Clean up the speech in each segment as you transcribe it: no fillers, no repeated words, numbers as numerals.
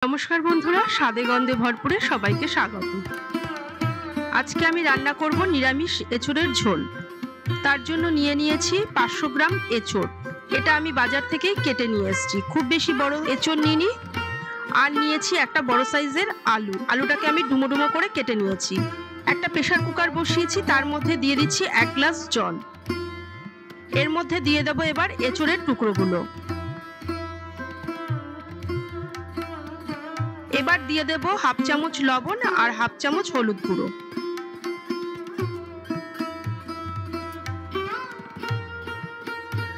নমস্কার বন্ধুরা, স্বাদে গন্ধে ভরপুরে সবাইকে স্বাগত। আজকে আমি রান্না করব নিরামিষ এঁচোড়ের ঝোল। তার জন্য নিয়ে নিয়েছি 500 গ্রাম এঁচোড়। এটা আমি বাজার থেকেই কেটে নিয়ে এসেছি, খুব বেশি বড় এঁচোড় নিইনি। আর নিয়েছি একটা বড় সাইজের আলুটাকে আমি ডুমো ডুমো করে কেটে নিয়েছি। একটা প্রেসার কুকার বসিয়েছি, তার মধ্যে দিয়ে দিচ্ছি 1 গ্লাস জল। এর মধ্যে দিয়ে দেবো এবার এঁচোড়ের টুকরোগুলো। এবার দিয়ে দেব হাফ চামচ লবণ আর হাফ চামচ হলুদ গুঁড়ো।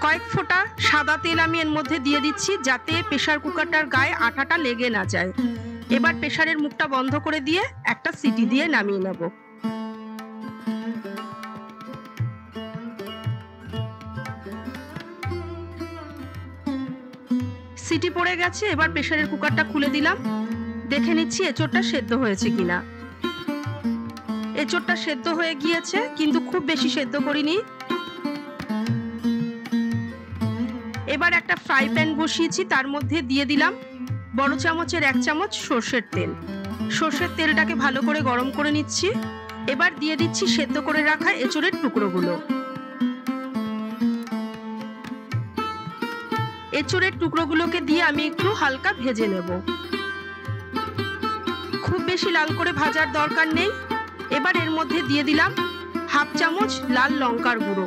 কয়েক ফোঁটা সাদা তেল আমি এর মধ্যে দিয়ে দিচ্ছি, যাতে প্রেসার কুকারটার গায়ে আঠাটা লেগে না যায়। এবার প্রেসারের মুখটা বন্ধ করে দিয়ে একটা সিটি দিয়ে নামিয়ে নেব। সিটি পড়ে গেছে, এবার প্রেসারের কুকারটা খুলে দিলাম। দেখে নিচ্ছি এঁচোড়টা সেদ্ধ হয়েছে কিনা। এঁচোড়টা সেদ্ধ হয়ে গিয়েছে, কিন্তু খুব বেশি সেদ্ধ করিনি। এবার একটা ফ্রাই প্যান বসিয়েছি, তার মধ্যে দিয়ে দিলাম বড় চামচের 1 চামচ সর্ষের তেল। সর্ষের তেলটাকে ভালো করে গরম করে নিচ্ছি। এবার দিয়ে দিচ্ছি সেদ্ধ করে রাখা এঁচোড়ের টুকরোগুলো। এঁচোড়ের টুকরোগুলোকে দিয়ে আমি একটু হালকা ভেজে নেব। খুব বেশি লাল করে ভাজার দরকার নেই। এবার এর মধ্যে দিয়ে দিলাম হাফ চামচ লাল লঙ্কার গুঁড়ো।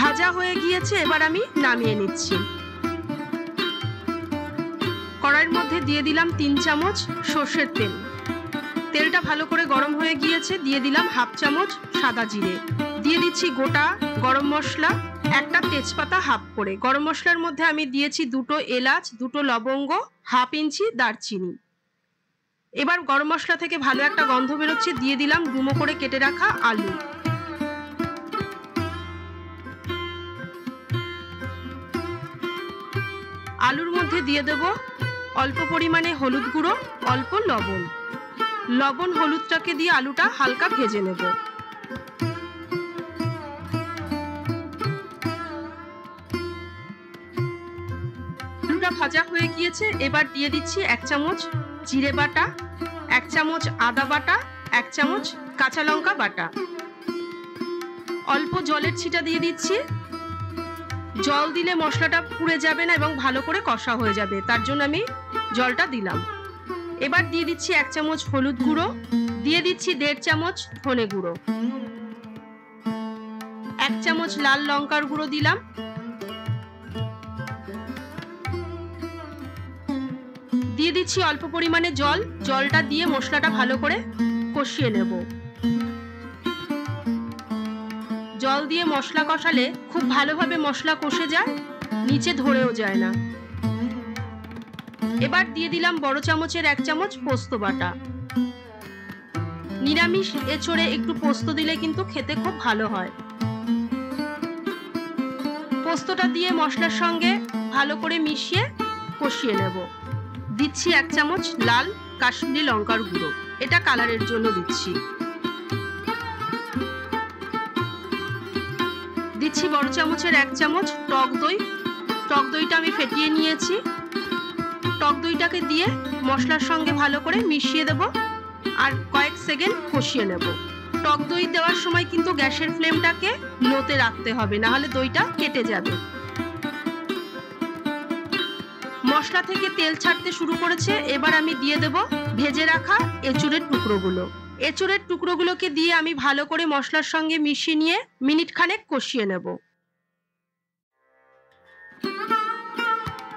ভাজা হয়ে গিয়েছে, এবার আমি নামিয়ে নিচ্ছি। কড়াইয়ের মধ্যে দিয়ে দিলাম 3 চামচ সর্ষের তেল। তেলটা ভালো করে গরম হয়ে গিয়েছে, দিয়ে দিলাম হাফ চামচ সাদা জিরে। দিয়ে দিচ্ছি গোটা গরম মশলা, একটা তেজপাতা হাফ করে। গরম মশলার মধ্যে আমি দিয়েছি 2টো এলাচ, 2টো লবঙ্গ, হাফ ইঞ্চি দারচিনি। এবার গরম মশলা থেকে ভালো একটা গন্ধ বেরোচ্ছে, দিয়ে দিলাম ডুমো করে কেটে রাখা আলু। আলুর মধ্যে দিয়ে দেব অল্প পরিমাণে হলুদ গুঁড়ো, অল্প লবণ। লবণ হলুদটাকে দিয়ে আলুটা হালকা ভেজে নেব। আলুটা ভাজা হয়ে গিয়েছে, এবার দিয়ে দিচ্ছি 1 চামচ জিরে বাটা, 1 চামচ আদা বাটা, 1 চামচ কাঁচা লঙ্কা বাটা। অল্প জলের ছিটা দিয়ে দিচ্ছি। জল দিলে মশলাটা পুড়ে যাবে না এবং ভালো করে কষা হয়ে যাবে, তার জন্য আমি জলটা দিলাম। এবার দিয়ে দিচ্ছি 1 চামচ হলুদ গুঁড়ো, দিয়ে দিচ্ছি 1.5 চামচ ধনে গুঁড়ো, 1 চামচ লাল লঙ্কার গুঁড়ো দিলাম। দিয়ে দিচ্ছি অল্প পরিমাণে জল। জলটা দিয়ে মশলাটা ভালো করে কষিয়ে নেব। জল দিয়ে মশলা কষালে খুব ভালোভাবে মশলা কষে যায়, নিচে ধরেও যায় না। এবার দিয়ে দিলাম বড় চামচের 1 চামচ পোস্ত বাটা। নিরামিষ এঁচোড়ে একটু পোস্ত দিলে কিন্তু খেতে খুব ভালো হয়। পোস্তটা দিয়ে মশলার সঙ্গে ভালো করে মিশিয়ে কষিয়ে নেব। দিচ্ছি 1 চামচ লাল কাশ্মীরি লঙ্কার গুঁড়ো, এটা কালারের জন্য দিচ্ছি। দিচ্ছি বড় চামচের 1 চামচ টক দই। টক দইটা আমি ফেটিয়ে নিয়েছি। টক দইটাকে দিয়ে মশলার সঙ্গে ভালো করে মিশিয়ে দেব আর কয়েক সেকেন্ড কষিয়ে নেব। টক দই দেওয়ার সময় কিন্তু গ্যাসের ফ্লেমটাকে লোতে রাখতে হবে, না হলে দইটা কেটে যাবে। মশলা থেকে তেল ছাড়তে শুরু করেছে, এবার আমি দিয়ে দেব ভেজে রাখা এঁচোড়ের টুকরোগুলো। এঁচোড়ের টুকরোগুলোকে দিয়ে আমি ভালো করে মশলার সঙ্গে মিশিয়ে নিয়ে মিনিট খানেক কষিয়ে নেব।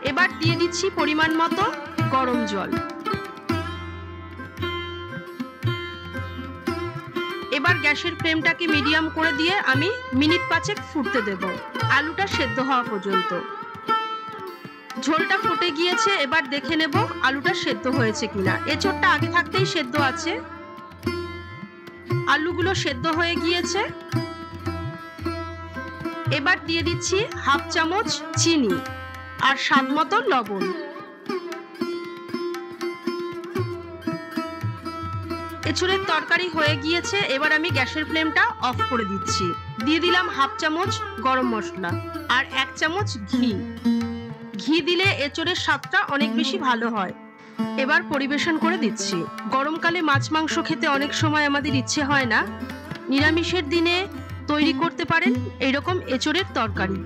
এবার দিয়ে দিচ্ছি পরিমাণ মতো গরম জল। এবার গ্যাসের ফ্লেমটাকে মিডিয়াম করে দিয়ে আমি মিনিট 5 ফুটতে দেব, আলুটা সেদ্ধ হওয়া পর্যন্ত। ঝোলটা ফুটে গিয়েছে, এবার দেখে নেব আলুটা সেদ্ধ হয়েছে কিনা। এঁচোড়টা আগে থাকতেই সেদ্ধ আছে। আলুগুলো সেদ্ধ হয়ে গিয়েছে। এবার দিয়ে দিচ্ছি হাফ চামচ চিনি আর স্বাদ মতো লবণ। এঁচোড়ের তরকারি হয়ে গিয়েছে, এবার আমি গ্যাসের ফ্লেমটা অফ করে দিচ্ছি। দিয়ে দিলাম হাফ চামচ গরম মশলা আর 1 চামচ ঘি। ঘি দিলে এঁচোড়ের স্বাদটা অনেক বেশি ভালো হয়। এবার পরিবেশন করে দিচ্ছি। গরমকালে মাছ মাংস খেতে অনেক সময় আমাদের ইচ্ছে হয় না, নিরামিষের দিনে তৈরি করতে পারেন এইরকম এঁচোড়ের তরকারি।